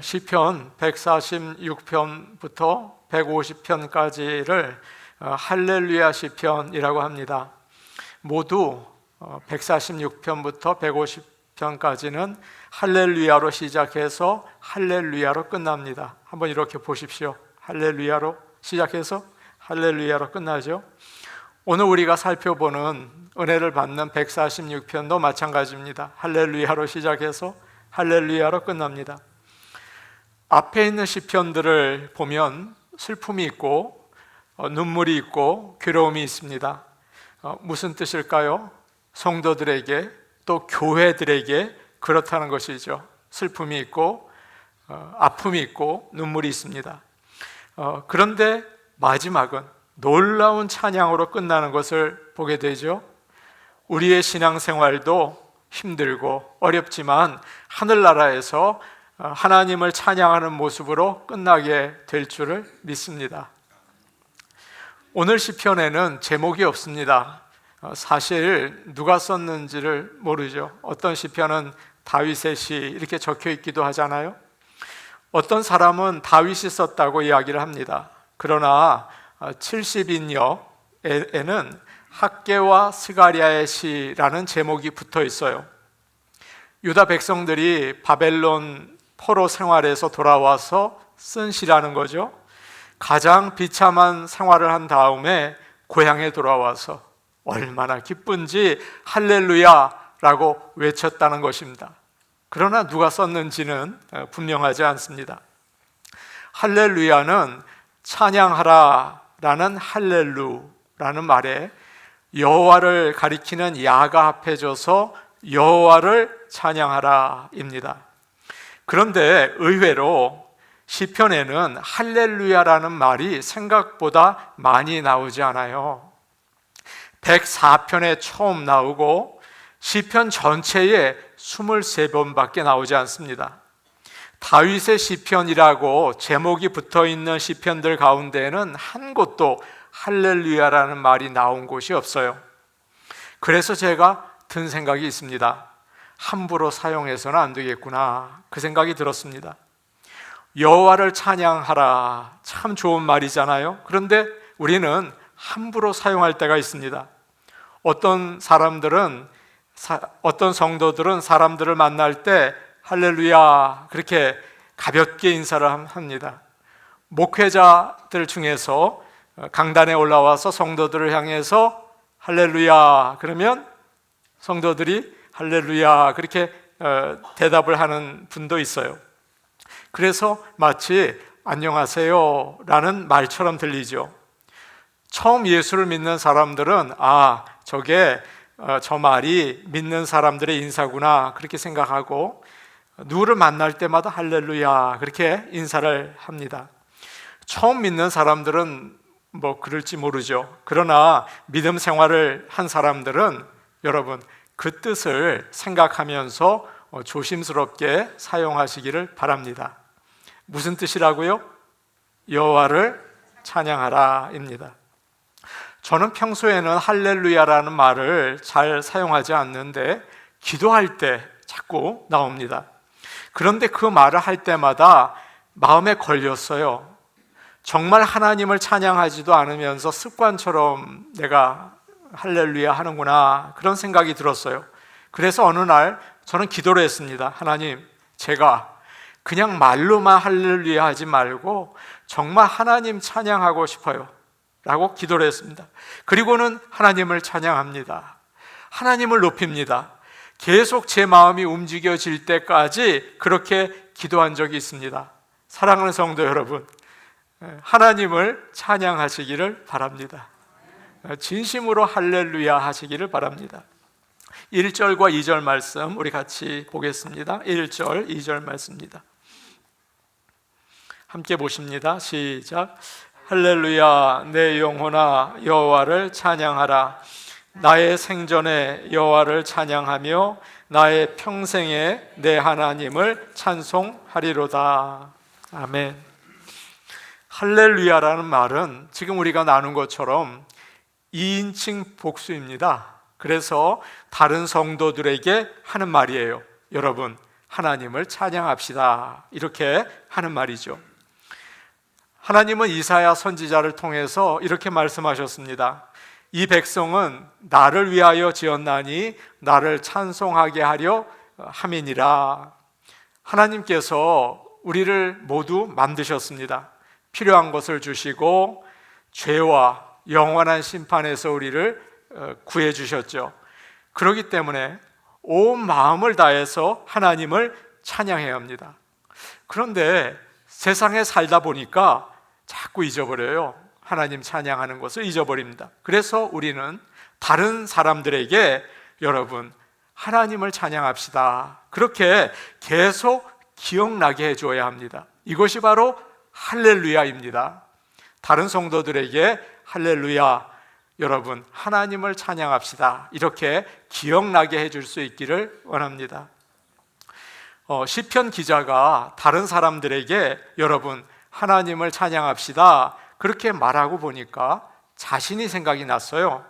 시편 146편부터 150편까지를 할렐루야 시편이라고 합니다. 모두 146편부터 150편까지는 할렐루야로 시작해서 할렐루야로 끝납니다. 한번 이렇게 보십시오. 할렐루야로 시작해서 할렐루야로 끝나죠. 오늘 우리가 살펴보는 은혜를 받는 146편도 마찬가지입니다. 할렐루야로 시작해서 할렐루야로 끝납니다. 앞에 있는 시편들을 보면 슬픔이 있고 눈물이 있고 괴로움이 있습니다. 무슨 뜻일까요? 성도들에게 또 교회들에게 그렇다는 것이죠. 슬픔이 있고 아픔이 있고 눈물이 있습니다. 그런데 마지막은 놀라운 찬양으로 끝나는 것을 보게 되죠. 우리의 신앙생활도 힘들고 어렵지만 하늘나라에서 하나님을 찬양하는 모습으로 끝나게 될 줄을 믿습니다. 오늘 시편에는 제목이 없습니다. 사실 누가 썼는지를 모르죠. 어떤 시편은 다윗의 시 이렇게 적혀 있기도 하잖아요. 어떤 사람은 다윗이 썼다고 이야기를 합니다. 그러나 70인역에는 학개와 스가랴의 시라는 제목이 붙어 있어요. 유다 백성들이 바벨론 포로 생활에서 돌아와서 쓴 시라는 거죠. 가장 비참한 생활을 한 다음에 고향에 돌아와서 얼마나 기쁜지 할렐루야라고 외쳤다는 것입니다. 그러나 누가 썼는지는 분명하지 않습니다. 할렐루야는 찬양하라라는 할렐루라는 말에 여호와를 가리키는 야가 합해져서 여호와를 찬양하라입니다. 그런데 의외로 시편에는 할렐루야라는 말이 생각보다 많이 나오지 않아요. 104편에 처음 나오고 시편 전체에 23번밖에 나오지 않습니다. 다윗의 시편이라고 제목이 붙어있는 시편들 가운데는 한 곳도 할렐루야라는 말이 나온 곳이 없어요. 그래서 제가 든 생각이 있습니다. 함부로 사용해서는 안 되겠구나, 그 생각이 들었습니다. 여호와를 찬양하라, 참 좋은 말이잖아요. 그런데 우리는 함부로 사용할 때가 있습니다. 어떤 성도들은 사람들을 만날 때 할렐루야 그렇게 가볍게 인사를 합니다. 목회자들 중에서 강단에 올라와서 성도들을 향해서 할렐루야 그러면 성도들이 할렐루야 그렇게 대답을 하는 분도 있어요. 그래서 마치 안녕하세요 라는 말처럼 들리죠. 처음 예수를 믿는 사람들은 저게 저 말이 믿는 사람들의 인사구나 그렇게 생각하고 누구를 만날 때마다 할렐루야 그렇게 인사를 합니다. 처음 믿는 사람들은 뭐 그럴지 모르죠. 그러나 믿음 생활을 한 사람들은 여러분 그 뜻을 생각하면서 조심스럽게 사용하시기를 바랍니다. 무슨 뜻이라고요? 여호와를 찬양하라입니다. 저는 평소에는 할렐루야라는 말을 잘 사용하지 않는데 기도할 때 자꾸 나옵니다. 그런데 그 말을 할 때마다 마음에 걸렸어요. 정말 하나님을 찬양하지도 않으면서 습관처럼 내가 할렐루야 하는구나 그런 생각이 들었어요. 그래서 어느 날 저는 기도를 했습니다. 하나님, 제가 그냥 말로만 할렐루야 하지 말고 정말 하나님 찬양하고 싶어요 라고 기도를 했습니다. 그리고는 하나님을 찬양합니다. 하나님을 높입니다. 계속 제 마음이 움직여질 때까지 그렇게 기도한 적이 있습니다. 사랑하는 성도 여러분, 하나님을 찬양하시기를 바랍니다. 진심으로 할렐루야 하시기를 바랍니다. 1절과 2절 말씀 우리 같이 보겠습니다. 1절, 2절 말씀입니다. 함께 보십니다. 시작. 할렐루야, 내 영혼아 여호와를 찬양하라. 나의 생전에 여호와를 찬양하며 나의 평생에 내 하나님을 찬송하리로다. 아멘. 할렐루야라는 말은 지금 우리가 나눈 것처럼 2인칭 복수입니다. 그래서 다른 성도들에게 하는 말이에요. 여러분, 하나님을 찬양합시다. 이렇게 하는 말이죠. 하나님은 이사야 선지자를 통해서 이렇게 말씀하셨습니다. 이 백성은 나를 위하여 지었나니 나를 찬송하게 하려 함이니라. 하나님께서 우리를 모두 만드셨습니다. 필요한 것을 주시고 죄와 영원한 심판에서 우리를 구해 주셨죠. 그렇기 때문에 온 마음을 다해서 하나님을 찬양해야 합니다. 그런데 세상에 살다 보니까 자꾸 잊어버려요. 하나님 찬양하는 것을 잊어버립니다. 그래서 우리는 다른 사람들에게 여러분 하나님을 찬양합시다. 그렇게 계속 기억나게 해줘야 합니다. 이것이 바로 할렐루야입니다. 다른 성도들에게 할렐루야, 여러분 하나님을 찬양합시다. 이렇게 기억나게 해줄 수 있기를 원합니다. 시편 기자가 다른 사람들에게 여러분 하나님을 찬양합시다 그렇게 말하고 보니까 자신이 생각이 났어요.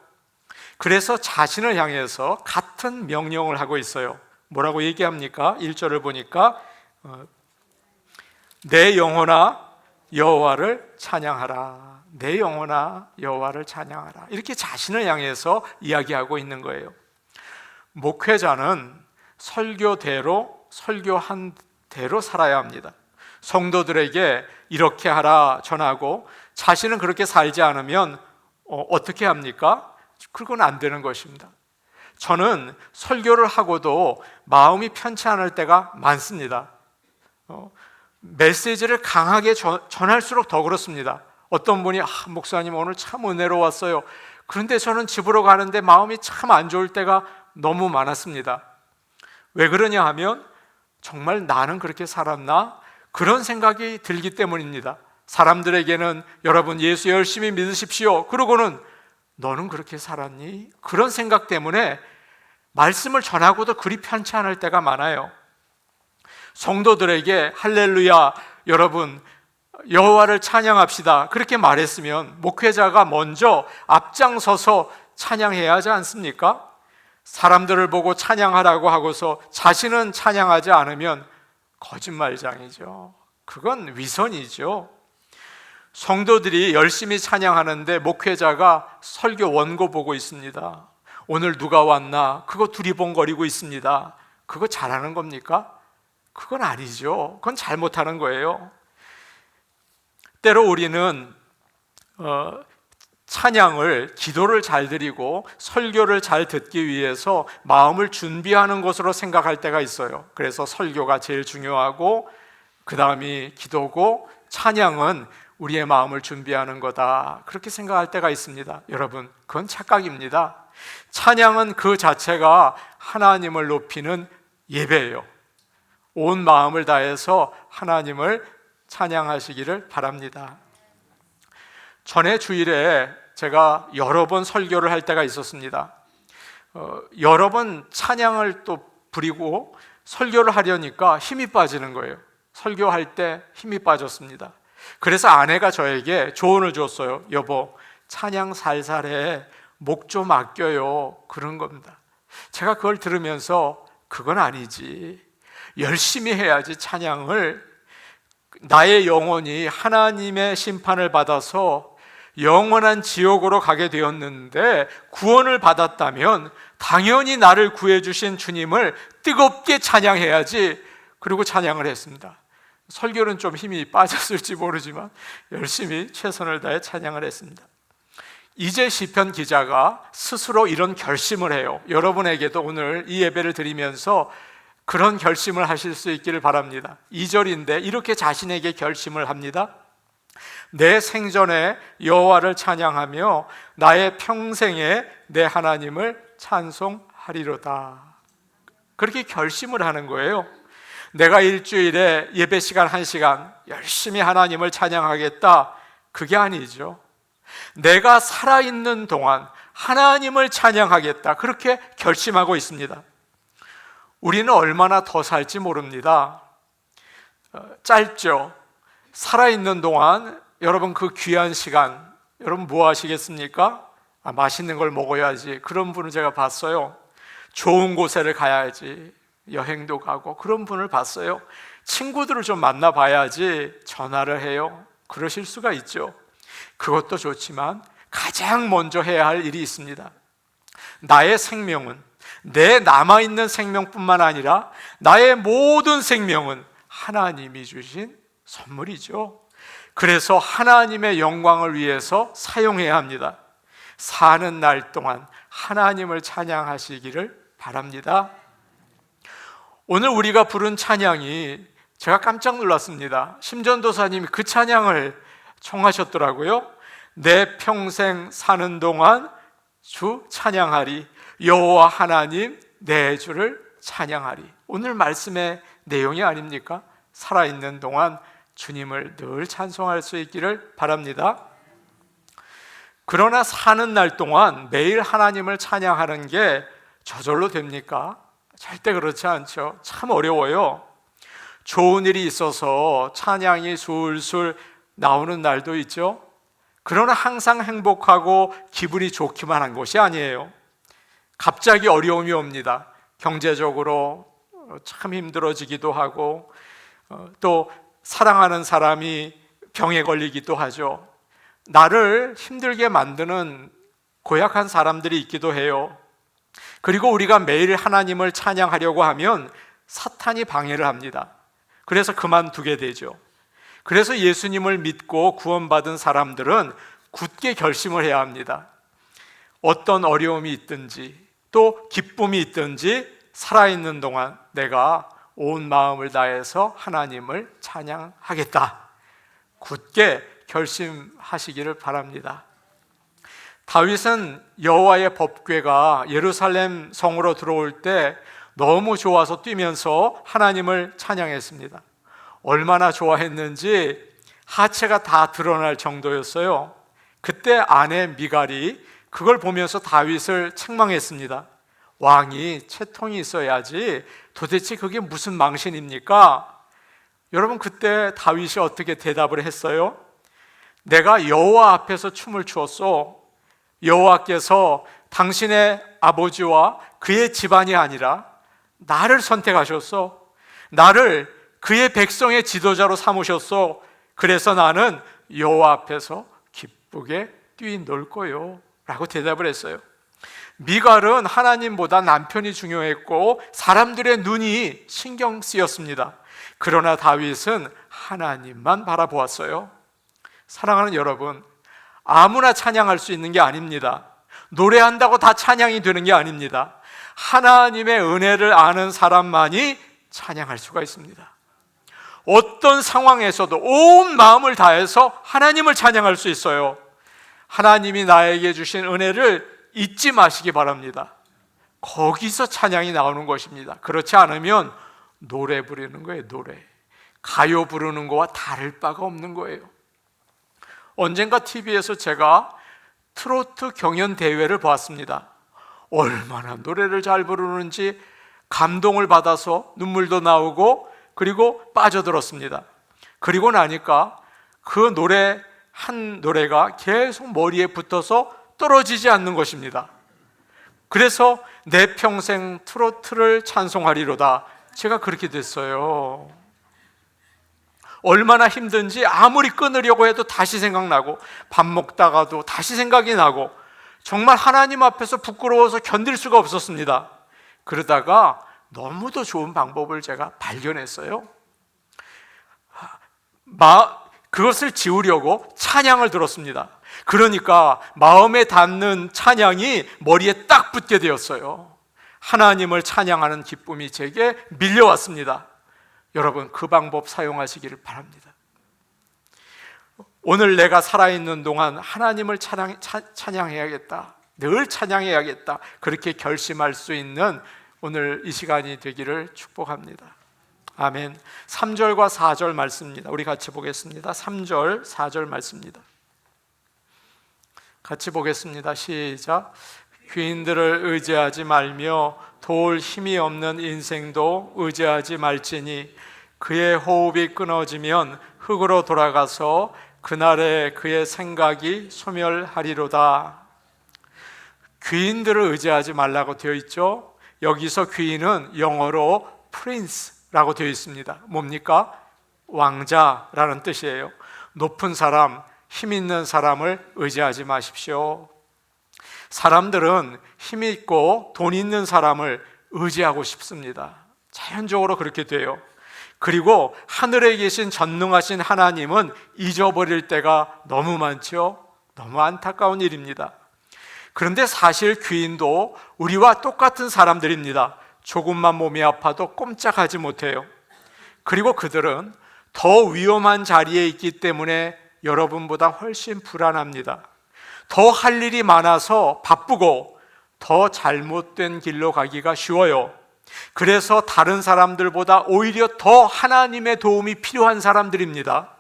그래서 자신을 향해서 같은 명령을 하고 있어요. 뭐라고 얘기합니까? 1절을 보니까 내 영혼아 여호와를 찬양하라. 내 영혼아 여호와를 찬양하라. 이렇게 자신을 향해서 이야기하고 있는 거예요. 목회자는 설교대로 설교한 대로 살아야 합니다. 성도들에게 이렇게 하라 전하고 자신은 그렇게 살지 않으면 어떻게 합니까? 그건 안 되는 것입니다. 저는 설교를 하고도 마음이 편치 않을 때가 많습니다. 메시지를 강하게 전할수록 더 그렇습니다. 어떤 분이 목사님 오늘 참 은혜로웠어요. 그런데 저는 집으로 가는데 마음이 참 안 좋을 때가 너무 많았습니다. 왜 그러냐 하면 정말 나는 그렇게 살았나? 그런 생각이 들기 때문입니다. 사람들에게는 여러분 예수 열심히 믿으십시오. 그러고는 너는 그렇게 살았니? 그런 생각 때문에 말씀을 전하고도 그리 편치 않을 때가 많아요. 성도들에게 할렐루야, 여러분 여호와를 찬양합시다 그렇게 말했으면 목회자가 먼저 앞장서서 찬양해야 하지 않습니까? 사람들을 보고 찬양하라고 하고서 자신은 찬양하지 않으면 거짓말장이죠. 그건 위선이죠. 성도들이 열심히 찬양하는데 목회자가 설교 원고 보고 있습니다. 오늘 누가 왔나? 그거 두리번거리고 있습니다. 그거 잘하는 겁니까? 그건 아니죠. 그건 잘못하는 거예요. 때로 우리는 찬양을, 기도를 잘 드리고 설교를 잘 듣기 위해서 마음을 준비하는 것으로 생각할 때가 있어요. 그래서 설교가 제일 중요하고 그 다음이 기도고 찬양은 우리의 마음을 준비하는 거다 그렇게 생각할 때가 있습니다. 여러분 그건 착각입니다. 찬양은 그 자체가 하나님을 높이는 예배예요. 온 마음을 다해서 하나님을 찬양하시기를 바랍니다. 전에 주일에 제가 여러 번 설교를 할 때가 있었습니다. 여러 번 찬양을 또 부리고 설교를 하려니까 힘이 빠지는 거예요. 설교할 때 힘이 빠졌습니다. 그래서 아내가 저에게 조언을 줬어요. 여보, 찬양 살살해. 목 좀 아껴요. 그런 겁니다. 제가 그걸 들으면서 그건 아니지. 열심히 해야지 찬양을. 나의 영혼이 하나님의 심판을 받아서 영원한 지옥으로 가게 되었는데 구원을 받았다면 당연히 나를 구해주신 주님을 뜨겁게 찬양해야지. 그리고 찬양을 했습니다. 설교는 좀 힘이 빠졌을지 모르지만 열심히 최선을 다해 찬양을 했습니다. 이제 시편 기자가 스스로 이런 결심을 해요. 여러분에게도 오늘 이 예배를 드리면서 그런 결심을 하실 수 있기를 바랍니다. 2절인데 이렇게 자신에게 결심을 합니다. 내 생전에 여호와를 찬양하며 나의 평생에 내 하나님을 찬송하리로다. 그렇게 결심을 하는 거예요. 내가 일주일에 예배 시간 1시간 열심히 하나님을 찬양하겠다, 그게 아니죠. 내가 살아있는 동안 하나님을 찬양하겠다, 그렇게 결심하고 있습니다. 우리는 얼마나 더 살지 모릅니다. 짧죠. 살아있는 동안 여러분 그 귀한 시간 여러분 뭐 하시겠습니까? 맛있는 걸 먹어야지. 그런 분을 제가 봤어요. 좋은 곳에를 가야지. 여행도 가고 그런 분을 봤어요. 친구들을 좀 만나봐야지 전화를 해요. 그러실 수가 있죠. 그것도 좋지만 가장 먼저 해야 할 일이 있습니다. 나의 생명은, 내 남아있는 생명뿐만 아니라 나의 모든 생명은 하나님이 주신 선물이죠. 그래서 하나님의 영광을 위해서 사용해야 합니다. 사는 날 동안 하나님을 찬양하시기를 바랍니다. 오늘 우리가 부른 찬양이 제가 깜짝 놀랐습니다. 심전도사님이 그 찬양을 청하셨더라고요. 내 평생 사는 동안 주 찬양하리, 여호와 하나님 내 주를 찬양하리. 오늘 말씀의 내용이 아닙니까? 살아있는 동안 주님을 늘 찬송할 수 있기를 바랍니다. 그러나 사는 날 동안 매일 하나님을 찬양하는 게 저절로 됩니까? 절대 그렇지 않죠. 참 어려워요. 좋은 일이 있어서 찬양이 술술 나오는 날도 있죠. 그러나 항상 행복하고 기분이 좋기만 한 것이 아니에요. 갑자기 어려움이 옵니다. 경제적으로 참 힘들어지기도 하고, 또 사랑하는 사람이 병에 걸리기도 하죠. 나를 힘들게 만드는 고약한 사람들이 있기도 해요. 그리고 우리가 매일 하나님을 찬양하려고 하면 사탄이 방해를 합니다. 그래서 그만두게 되죠. 그래서 예수님을 믿고 구원받은 사람들은 굳게 결심을 해야 합니다. 어떤 어려움이 있든지 또 기쁨이 있든지 살아있는 동안 내가 온 마음을 다해서 하나님을 찬양하겠다. 굳게 결심하시기를 바랍니다. 다윗은 여호와의 법궤가 예루살렘 성으로 들어올 때 너무 좋아서 뛰면서 하나님을 찬양했습니다. 얼마나 좋아했는지 하체가 다 드러날 정도였어요. 그때 아내 미갈이 그걸 보면서 다윗을 책망했습니다. 왕이 채통이 있어야지 도대체 그게 무슨 망신입니까? 여러분, 그때 다윗이 어떻게 대답을 했어요? 내가 여호와 앞에서 춤을 추었소. 여호와께서 당신의 아버지와 그의 집안이 아니라 나를 선택하셨소. 나를 그의 백성의 지도자로 삼으셨소. 그래서 나는 여호와 앞에서 기쁘게 뛰놀 거요 라고 대답을 했어요. 미갈은 하나님보다 남편이 중요했고 사람들의 눈이 신경 쓰였습니다. 그러나 다윗은 하나님만 바라보았어요. 사랑하는 여러분, 아무나 찬양할 수 있는 게 아닙니다. 노래한다고 다 찬양이 되는 게 아닙니다. 하나님의 은혜를 아는 사람만이 찬양할 수가 있습니다. 어떤 상황에서도 온 마음을 다해서 하나님을 찬양할 수 있어요. 하나님이 나에게 주신 은혜를 잊지 마시기 바랍니다. 거기서 찬양이 나오는 것입니다. 그렇지 않으면 노래 부르는 거예요. 노래. 가요 부르는 거와 다를 바가 없는 거예요. 언젠가 TV에서 제가 트로트 경연 대회를 보았습니다. 얼마나 노래를 잘 부르는지 감동을 받아서 눈물도 나오고 그리고 빠져들었습니다. 그리고 나니까 그 노래 한 노래가 계속 머리에 붙어서 떨어지지 않는 것입니다. 그래서 내 평생 트로트를 찬송하리로다. 제가 그렇게 됐어요. 얼마나 힘든지 아무리 끊으려고 해도 다시 생각나고 밥 먹다가도 다시 생각이 나고 정말 하나님 앞에서 부끄러워서 견딜 수가 없었습니다. 그러다가 너무도 좋은 방법을 제가 발견했어요. 그것을 지우려고 찬양을 들었습니다. 그러니까 마음에 닿는 찬양이 머리에 딱 붙게 되었어요. 하나님을 찬양하는 기쁨이 제게 밀려왔습니다. 여러분, 그 방법 사용하시기를 바랍니다. 오늘 내가 살아있는 동안 하나님을 찬양해야겠다. 늘 찬양해야겠다. 그렇게 결심할 수 있는 오늘 이 시간이 되기를 축복합니다. 아멘. 3절과 4절 말씀입니다. 우리 같이 보겠습니다. 3절, 4절 말씀입니다. 같이 보겠습니다. 시작. 귀인들을 의지하지 말며 도울 힘이 없는 인생도 의지하지 말지니 그의 호흡이 끊어지면 흙으로 돌아가서 그날에 그의 생각이 소멸하리로다. 귀인들을 의지하지 말라고 되어 있죠. 여기서 귀인은 영어로 prince라고 되어 있습니다. 뭡니까? 왕자라는 뜻이에요. 높은 사람, 힘 있는 사람을 의지하지 마십시오. 사람들은 힘 있고 돈 있는 사람을 의지하고 싶습니다. 자연적으로 그렇게 돼요. 그리고 하늘에 계신 전능하신 하나님은 잊어버릴 때가 너무 많죠. 너무 안타까운 일입니다. 그런데 사실 귀인도 우리와 똑같은 사람들입니다. 조금만 몸이 아파도 꼼짝하지 못해요. 그리고 그들은 더 위험한 자리에 있기 때문에 여러분보다 훨씬 불안합니다. 더 할 일이 많아서 바쁘고 더 잘못된 길로 가기가 쉬워요. 그래서 다른 사람들보다 오히려 더 하나님의 도움이 필요한 사람들입니다.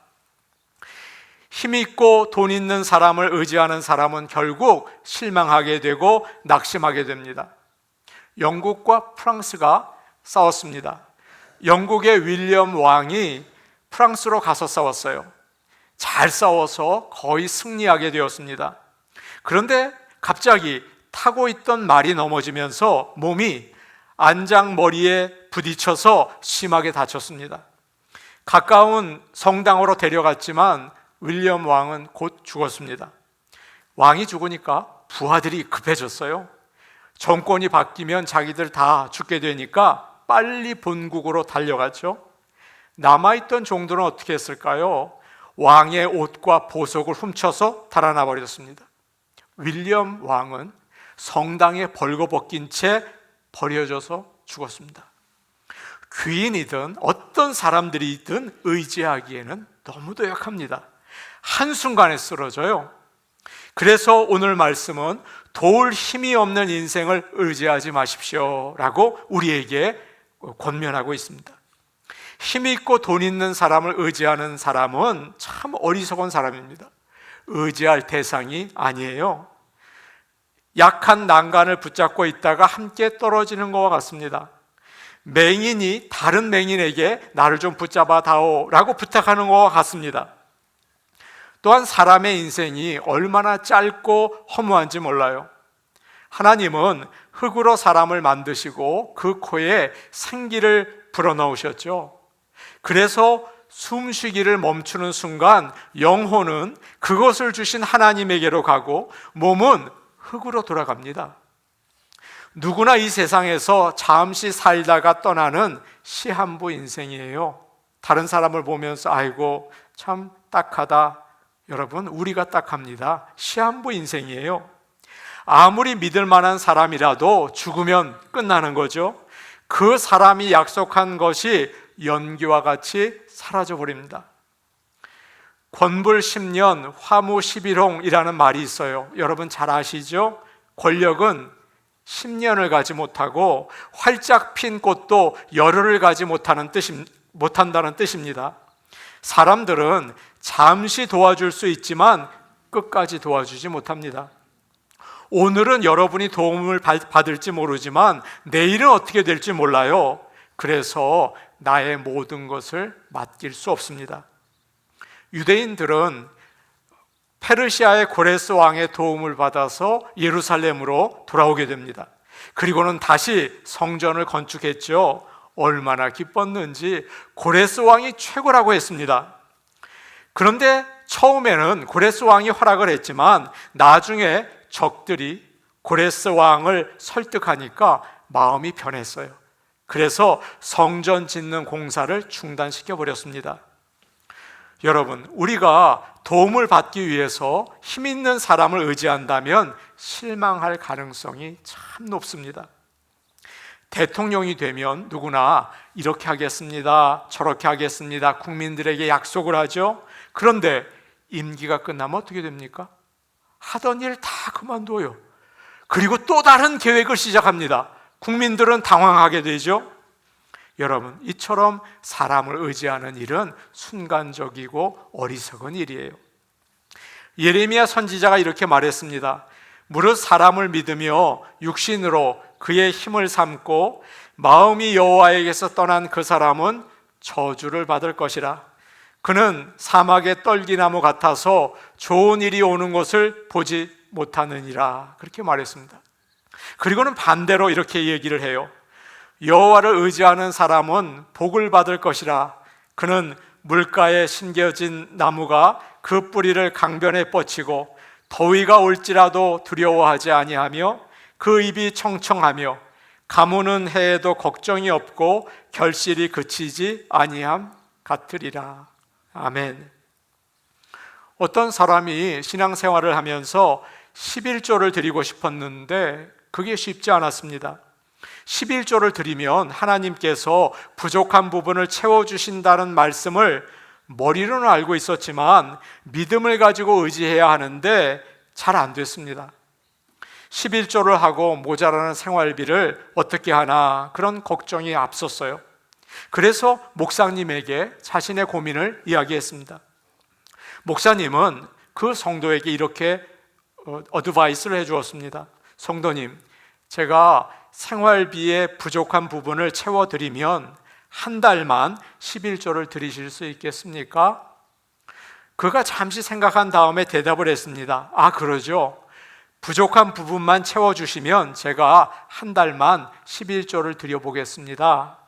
힘있고 돈 있는 사람을 의지하는 사람은 결국 실망하게 되고 낙심하게 됩니다. 영국과 프랑스가 싸웠습니다. 영국의 윌리엄 왕이 프랑스로 가서 싸웠어요. 잘 싸워서 거의 승리하게 되었습니다. 그런데 갑자기 타고 있던 말이 넘어지면서 몸이 안장머리에 부딪혀서 심하게 다쳤습니다. 가까운 성당으로 데려갔지만 윌리엄 왕은 곧 죽었습니다. 왕이 죽으니까 부하들이 급해졌어요. 정권이 바뀌면 자기들 다 죽게 되니까 빨리 본국으로 달려갔죠. 남아있던 종들은 어떻게 했을까요? 왕의 옷과 보석을 훔쳐서 달아나 버렸습니다. 윌리엄 왕은 성당에 벌거벗긴 채 버려져서 죽었습니다. 귀인이든 어떤 사람들이든 의지하기에는 너무도 약합니다. 한순간에 쓰러져요. 그래서 오늘 말씀은 도울 힘이 없는 인생을 의지하지 마십시오 라고 우리에게 권면하고 있습니다. 힘 있고 돈 있는 사람을 의지하는 사람은 참 어리석은 사람입니다. 의지할 대상이 아니에요. 약한 난간을 붙잡고 있다가 함께 떨어지는 것과 같습니다. 맹인이 다른 맹인에게 나를 좀 붙잡아 다오 라고 부탁하는 것과 같습니다. 또한 사람의 인생이 얼마나 짧고 허무한지 몰라요. 하나님은 흙으로 사람을 만드시고 그 코에 생기를 불어넣으셨죠. 그래서 숨쉬기를 멈추는 순간 영혼은 그것을 주신 하나님에게로 가고 몸은 흙으로 돌아갑니다. 누구나 이 세상에서 잠시 살다가 떠나는 시한부 인생이에요. 다른 사람을 보면서 아이고 참 딱하다. 여러분, 우리가 딱합니다. 시한부 인생이에요. 아무리 믿을 만한 사람이라도 죽으면 끝나는 거죠. 그 사람이 약속한 것이 연기와 같이 사라져 버립니다. 권불 10년 화무 11홍이라는 말이 있어요. 여러분 잘 아시죠? 권력은 10년을 가지 못하고 활짝 핀 꽃도 열흘을 가지 못한다는 뜻입니다. 사람들은 잠시 도와줄 수 있지만 끝까지 도와주지 못합니다. 오늘은 여러분이 도움을 받을지 모르지만 내일은 어떻게 될지 몰라요. 그래서 나의 모든 것을 맡길 수 없습니다. 유대인들은 페르시아의 고레스 왕의 도움을 받아서 예루살렘으로 돌아오게 됩니다. 그리고는 다시 성전을 건축했죠. 얼마나 기뻤는지 고레스 왕이 최고라고 했습니다. 그런데 처음에는 고레스 왕이 허락을 했지만 나중에 적들이 고레스 왕을 설득하니까 마음이 변했어요. 그래서 성전 짓는 공사를 중단시켜 버렸습니다. 여러분, 우리가 도움을 받기 위해서 힘 있는 사람을 의지한다면 실망할 가능성이 참 높습니다. 대통령이 되면 누구나 이렇게 하겠습니다, 저렇게 하겠습니다, 국민들에게 약속을 하죠. 그런데 임기가 끝나면 어떻게 됩니까? 하던 일 다 그만둬요. 그리고 또 다른 계획을 시작합니다. 국민들은 당황하게 되죠. 여러분, 이처럼 사람을 의지하는 일은 순간적이고 어리석은 일이에요. 예레미야 선지자가 이렇게 말했습니다. 무릇 사람을 믿으며 육신으로 그의 힘을 삼고 마음이 여호와에게서 떠난 그 사람은 저주를 받을 것이라. 그는 사막의 떨기나무 같아서 좋은 일이 오는 것을 보지 못하느니라. 그렇게 말했습니다. 그리고는 반대로 이렇게 얘기를 해요. 여호와를 의지하는 사람은 복을 받을 것이라. 그는 물가에 심겨진 나무가 그 뿌리를 강변에 뻗치고 더위가 올지라도 두려워하지 아니하며 그 입이 청청하며 가무는 해에도 걱정이 없고 결실이 그치지 아니함 같으리라. 아멘. 어떤 사람이 신앙생활을 하면서 11조를 드리고 싶었는데 그게 쉽지 않았습니다. 11조를 드리면 하나님께서 부족한 부분을 채워주신다는 말씀을 머리로는 알고 있었지만 믿음을 가지고 의지해야 하는데 잘 안 됐습니다. 11조를 하고 모자라는 생활비를 어떻게 하나 그런 걱정이 앞섰어요. 그래서 목사님에게 자신의 고민을 이야기했습니다. 목사님은 그 성도에게 이렇게 어드바이스를 해주었습니다. 성도님, 제가 생활비의 부족한 부분을 채워드리면 한 달만 11조를 드리실 수 있겠습니까? 그가 잠시 생각한 다음에 대답을 했습니다. 아, 그러죠. 부족한 부분만 채워주시면 제가 한 달만 11조를 드려보겠습니다.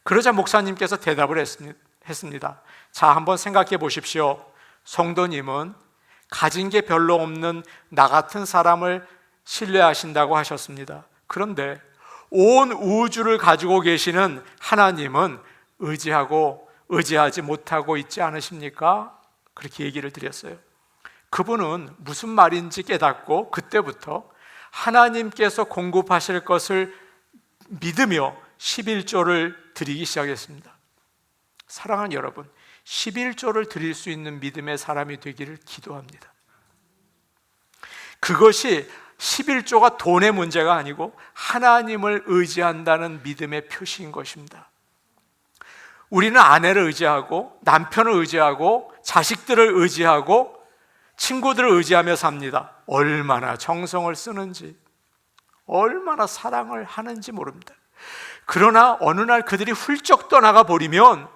그러자 목사님께서 대답을 했습니다. 자, 한번 생각해 보십시오. 성도님은 가진 게 별로 없는 나 같은 사람을 신뢰하신다고 하셨습니다. 그런데 온 우주를 가지고 계시는 하나님은 의지하지 못하고 있지 않으십니까? 그렇게 얘기를 드렸어요. 그분은 무슨 말인지 깨닫고 그때부터 하나님께서 공급하실 것을 믿으며 11조를 드리기 시작했습니다. 사랑하는 여러분, 11조를 드릴 수 있는 믿음의 사람이 되기를 기도합니다. 그것이 11조가 돈의 문제가 아니고 하나님을 의지한다는 믿음의 표시인 것입니다. 우리는 아내를 의지하고 남편을 의지하고 자식들을 의지하고 친구들을 의지하며 삽니다. 얼마나 정성을 쓰는지, 얼마나 사랑을 하는지 모릅니다. 그러나 어느 날 그들이 훌쩍 떠나가 버리면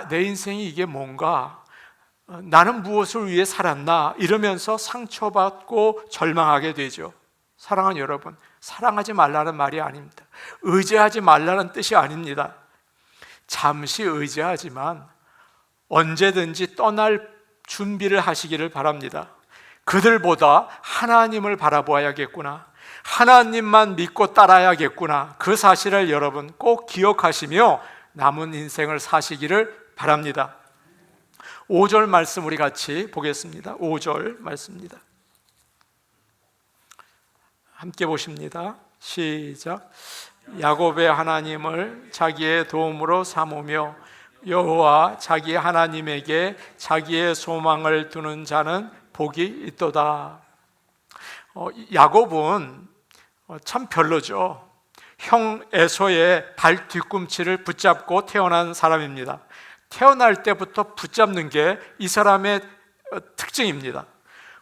내 인생이 이게 뭔가, 나는 무엇을 위해 살았나 이러면서 상처받고 절망하게 되죠. 사랑하는 여러분, 사랑하지 말라는 말이 아닙니다. 의지하지 말라는 뜻이 아닙니다. 잠시 의지하지만 언제든지 떠날 준비를 하시기를 바랍니다. 그들보다 하나님을 바라보아야겠구나, 하나님만 믿고 따라야겠구나, 그 사실을 여러분 꼭 기억하시며 남은 인생을 사시기를 바랍니다. 5절 말씀 우리 같이 보겠습니다. 5절 말씀입니다. 함께 보십니다. 시작. 야곱의 하나님을 자기의 도움으로 삼으며 여호와 자기 하나님에게 자기의 소망을 두는 자는 복이 있도다. 야곱은 참 별로죠. 형 에서의 발 뒤꿈치를 붙잡고 태어난 사람입니다. 태어날 때부터 붙잡는 게 이 사람의 특징입니다.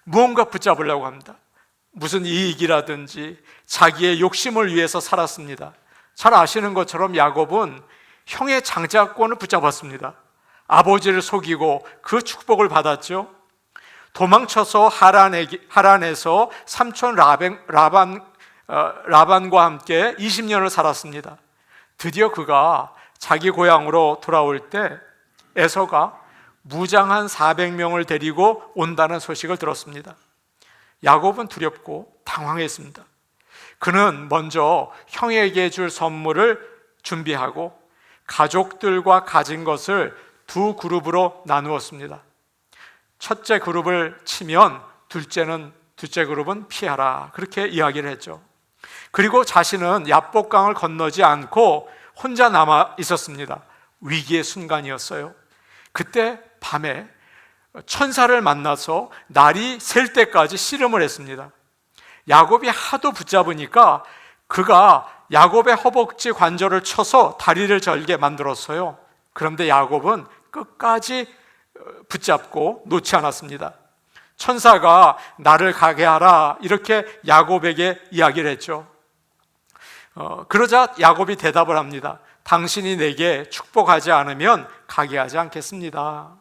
무언가 붙잡으려고 합니다. 무슨 이익이라든지 자기의 욕심을 위해서 살았습니다. 잘 아시는 것처럼 야곱은 형의 장자권을 붙잡았습니다. 아버지를 속이고 그 축복을 받았죠. 도망쳐서 하란에서 삼촌 라반과 함께 20년을 살았습니다. 드디어 그가 자기 고향으로 돌아올 때 에서가 무장한 400명을 데리고 온다는 소식을 들었습니다. 야곱은 두렵고 당황했습니다. 그는 먼저 형에게 줄 선물을 준비하고 가족들과 가진 것을 두 그룹으로 나누었습니다. 첫째 그룹을 치면 둘째 그룹은 피하라, 그렇게 이야기를 했죠. 그리고 자신은 야복강을 건너지 않고 혼자 남아 있었습니다. 위기의 순간이었어요. 그때 밤에 천사를 만나서 날이 셀 때까지 씨름을 했습니다. 야곱이 하도 붙잡으니까 그가 야곱의 허벅지 관절을 쳐서 다리를 절게 만들었어요. 그런데 야곱은 끝까지 붙잡고 놓지 않았습니다. 천사가 나를 가게 하라, 이렇게 야곱에게 이야기를 했죠. 그러자 야곱이 대답을 합니다. 당신이 내게 축복하지 않으면 가게 하지 않겠습니다.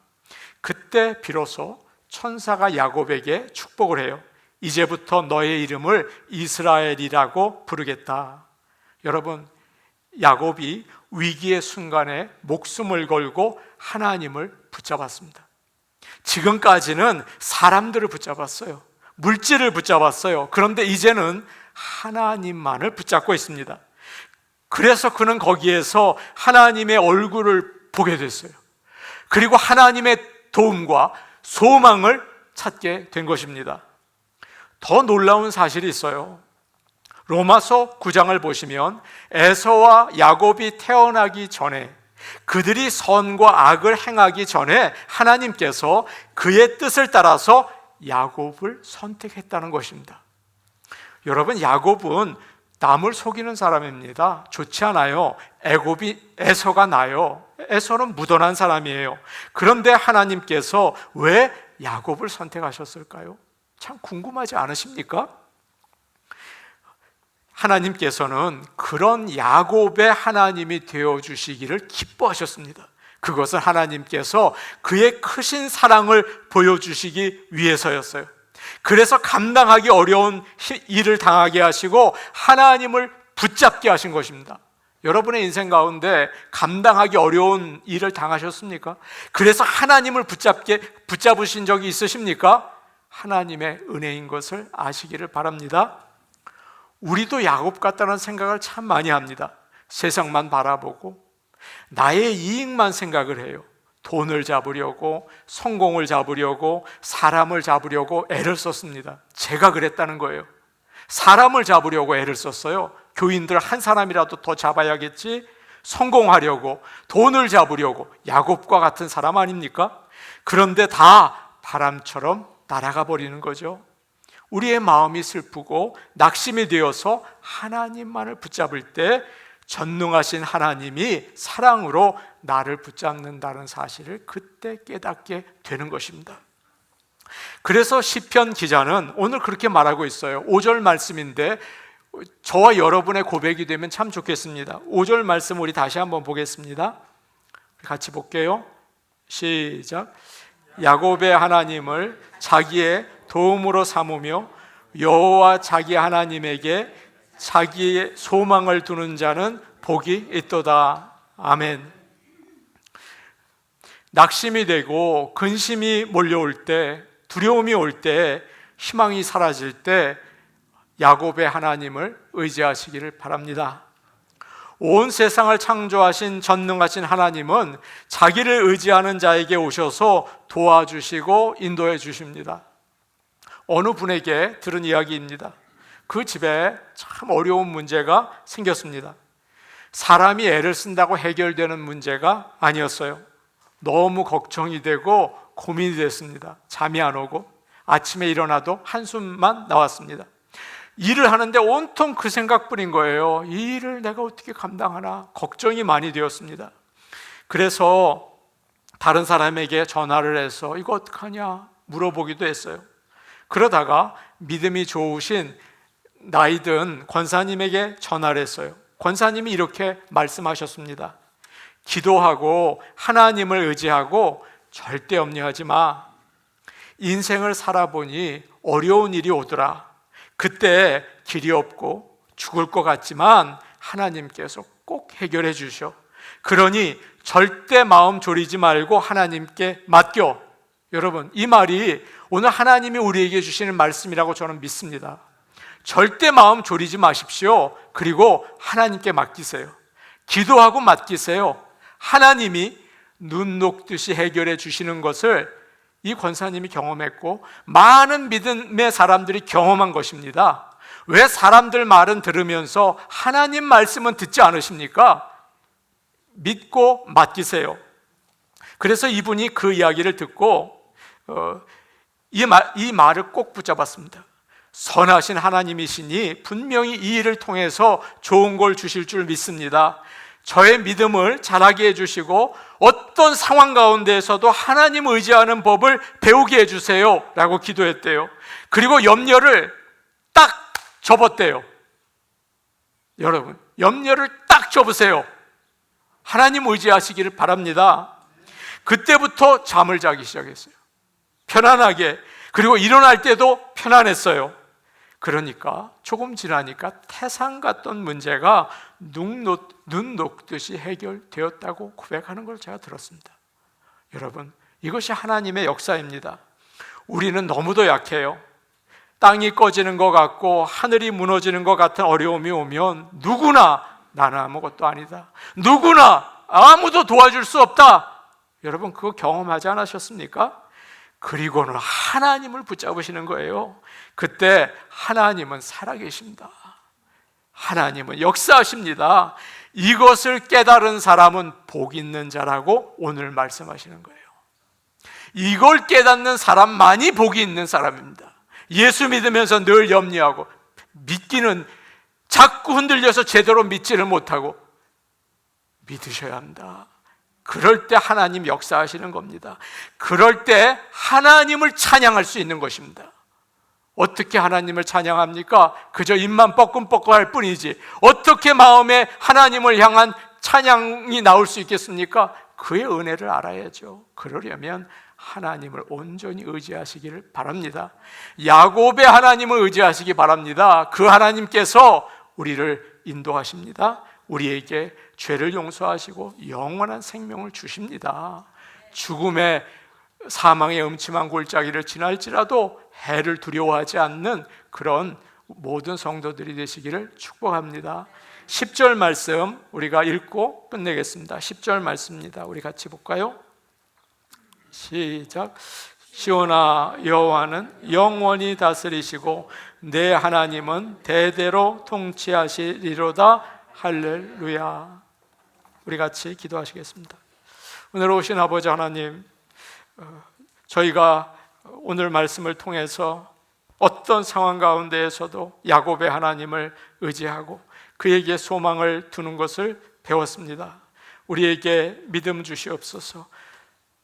그때 비로소 천사가 야곱에게 축복을 해요. 이제부터 너의 이름을 이스라엘이라고 부르겠다. 여러분, 야곱이 위기의 순간에 목숨을 걸고 하나님을 붙잡았습니다. 지금까지는 사람들을 붙잡았어요. 물질을 붙잡았어요. 그런데 이제는 하나님만을 붙잡고 있습니다. 그래서 그는 거기에서 하나님의 얼굴을 보게 됐어요. 그리고 하나님의 도움과 소망을 찾게 된 것입니다. 더 놀라운 사실이 있어요. 로마서 9장을 보시면 에서와 야곱이 태어나기 전에, 그들이 선과 악을 행하기 전에 하나님께서 그의 뜻을 따라서 야곱을 선택했다는 것입니다. 여러분, 야곱은 남을 속이는 사람입니다. 좋지 않아요. 에서가 나요. 에서는 무던한 사람이에요. 그런데 하나님께서 왜 야곱을 선택하셨을까요? 참 궁금하지 않으십니까? 하나님께서는 그런 야곱의 하나님이 되어주시기를 기뻐하셨습니다. 그것은 하나님께서 그의 크신 사랑을 보여주시기 위해서였어요. 그래서 감당하기 어려운 일을 당하게 하시고 하나님을 붙잡게 하신 것입니다. 여러분의 인생 가운데 감당하기 어려운 일을 당하셨습니까? 그래서 하나님을 붙잡으신 적이 있으십니까? 하나님의 은혜인 것을 아시기를 바랍니다. 우리도 야곱 같다는 생각을 참 많이 합니다. 세상만 바라보고 나의 이익만 생각을 해요. 돈을 잡으려고, 성공을 잡으려고, 사람을 잡으려고 애를 썼습니다. 제가 그랬다는 거예요. 사람을 잡으려고 애를 썼어요. 교인들 한 사람이라도 더 잡아야겠지. 성공하려고, 돈을 잡으려고. 야곱과 같은 사람 아닙니까? 그런데 다 바람처럼 날아가 버리는 거죠. 우리의 마음이 슬프고 낙심이 되어서 하나님만을 붙잡을 때 전능하신 하나님이 사랑으로 나를 붙잡는다는 사실을 그때 깨닫게 되는 것입니다. 그래서 시편 기자는 오늘 그렇게 말하고 있어요. 5절 말씀인데 저와 여러분의 고백이 되면 참 좋겠습니다. 5절 말씀 우리 다시 한번 보겠습니다. 같이 볼게요. 시작. 야곱의 하나님을 자기의 도움으로 삼으며 여호와 자기 하나님에게 자기의 소망을 두는 자는 복이 있도다. 아멘. 낙심이 되고 근심이 몰려올 때, 두려움이 올 때, 희망이 사라질 때 야곱의 하나님을 의지하시기를 바랍니다. 온 세상을 창조하신 전능하신 하나님은 자기를 의지하는 자에게 오셔서 도와주시고 인도해 주십니다. 어느 분에게 들은 이야기입니다. 그 집에 참 어려운 문제가 생겼습니다. 사람이 애를 쓴다고 해결되는 문제가 아니었어요. 너무 걱정이 되고 고민이 됐습니다. 잠이 안 오고 아침에 일어나도 한숨만 나왔습니다. 일을 하는데 온통 그 생각뿐인 거예요. 이 일을 내가 어떻게 감당하나 걱정이 많이 되었습니다. 그래서 다른 사람에게 전화를 해서 이거 어떡하냐 물어보기도 했어요. 그러다가 믿음이 좋으신 나이든 권사님에게 전화를 했어요. 권사님이 이렇게 말씀하셨습니다. 기도하고 하나님을 의지하고 절대 염려하지 마. 인생을 살아보니 어려운 일이 오더라. 그때 길이 없고 죽을 것 같지만 하나님께서 꼭 해결해 주셔. 그러니 절대 마음 졸이지 말고 하나님께 맡겨. 여러분, 이 말이 오늘 하나님이 우리에게 주시는 말씀이라고 저는 믿습니다. 절대 마음 졸이지 마십시오. 그리고 하나님께 맡기세요. 기도하고 맡기세요. 하나님이 눈 녹듯이 해결해 주시는 것을 이 권사님이 경험했고 많은 믿음의 사람들이 경험한 것입니다. 왜 사람들 말은 들으면서 하나님 말씀은 듣지 않으십니까? 믿고 맡기세요. 그래서 이분이 그 이야기를 듣고 이 말을 꼭 붙잡았습니다. 선하신 하나님이시니 분명히 이 일을 통해서 좋은 걸 주실 줄 믿습니다. 저의 믿음을 자라게 해주시고 어떤 상황 가운데에서도 하나님 의지하는 법을 배우게 해주세요 라고 기도했대요. 그리고 염려를 딱 접었대요. 여러분, 염려를 딱 접으세요. 하나님 의지하시기를 바랍니다. 그때부터 잠을 자기 시작했어요. 편안하게. 그리고 일어날 때도 편안했어요. 그러니까 조금 지나니까 태산 같던 문제가 눈 녹듯이 해결되었다고 고백하는 걸 제가 들었습니다. 여러분, 이것이 하나님의 역사입니다. 우리는 너무도 약해요. 땅이 꺼지는 것 같고 하늘이 무너지는 것 같은 어려움이 오면 누구나 나는 아무것도 아니다, 누구나 아무도 도와줄 수 없다. 여러분, 그거 경험하지 않으셨습니까? 그리고는 하나님을 붙잡으시는 거예요. 그때 하나님은 살아계십니다. 하나님은 역사하십니다. 이것을 깨달은 사람은 복 있는 자라고 오늘 말씀하시는 거예요. 이걸 깨닫는 사람만이 복이 있는 사람입니다. 예수 믿으면서 늘 염려하고 믿기는 자꾸 흔들려서 제대로 믿지를 못하고 믿으셔야 합니다. 그럴 때 하나님 역사하시는 겁니다. 그럴 때 하나님을 찬양할 수 있는 것입니다. 어떻게 하나님을 찬양합니까? 그저 입만 뻐끔뻐끔할 뿐이지 어떻게 마음에 하나님을 향한 찬양이 나올 수 있겠습니까? 그의 은혜를 알아야죠. 그러려면 하나님을 온전히 의지하시기를 바랍니다. 야곱의 하나님을 의지하시기 바랍니다. 그 하나님께서 우리를 인도하십니다. 우리에게 죄를 용서하시고 영원한 생명을 주십니다. 죽음의 사망의 음침한 골짜기를 지날지라도 해를 두려워하지 않는 그런 모든 성도들이 되시기를 축복합니다. 10절 말씀 우리가 읽고 끝내겠습니다. 10절 말씀입니다. 우리 같이 볼까요? 시작. 시온아, 여호와는 영원히 다스리시고 내 하나님은 대대로 통치하시리로다. 할렐루야. 우리 같이 기도하시겠습니다. 오늘 오신 아버지 하나님, 저희가 오늘 말씀을 통해서 어떤 상황 가운데에서도 야곱의 하나님을 의지하고 그에게 소망을 두는 것을 배웠습니다. 우리에게 믿음 주시옵소서.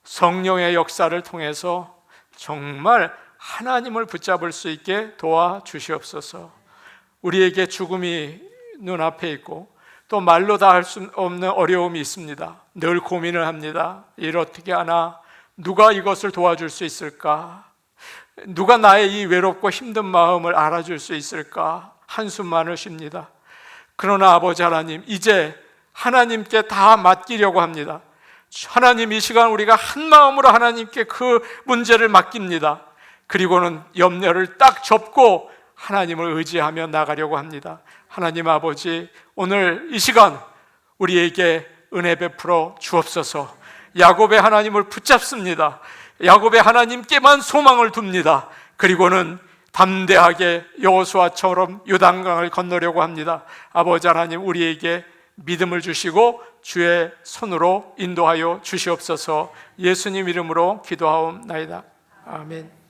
성령의 역사를 통해서 정말 하나님을 붙잡을 수 있게 도와주시옵소서. 우리에게 죽음이 눈앞에 있고 또 말로 다 할 수 없는 어려움이 있습니다. 늘 고민을 합니다. 일 어떻게 하나? 누가 이것을 도와줄 수 있을까? 누가 나의 이 외롭고 힘든 마음을 알아줄 수 있을까? 한숨만을 쉽니다. 그러나 아버지 하나님, 이제 하나님께 다 맡기려고 합니다. 하나님, 이 시간 우리가 한 마음으로 하나님께 그 문제를 맡깁니다. 그리고는 염려를 딱 접고 하나님을 의지하며 나가려고 합니다. 하나님 아버지, 오늘 이 시간 우리에게 은혜 베풀어 주옵소서. 야곱의 하나님을 붙잡습니다. 야곱의 하나님께만 소망을 둡니다. 그리고는 담대하게 여호수아처럼 요단강을 건너려고 합니다. 아버지 하나님, 우리에게 믿음을 주시고 주의 손으로 인도하여 주시옵소서. 예수님 이름으로 기도하옵나이다. 아멘.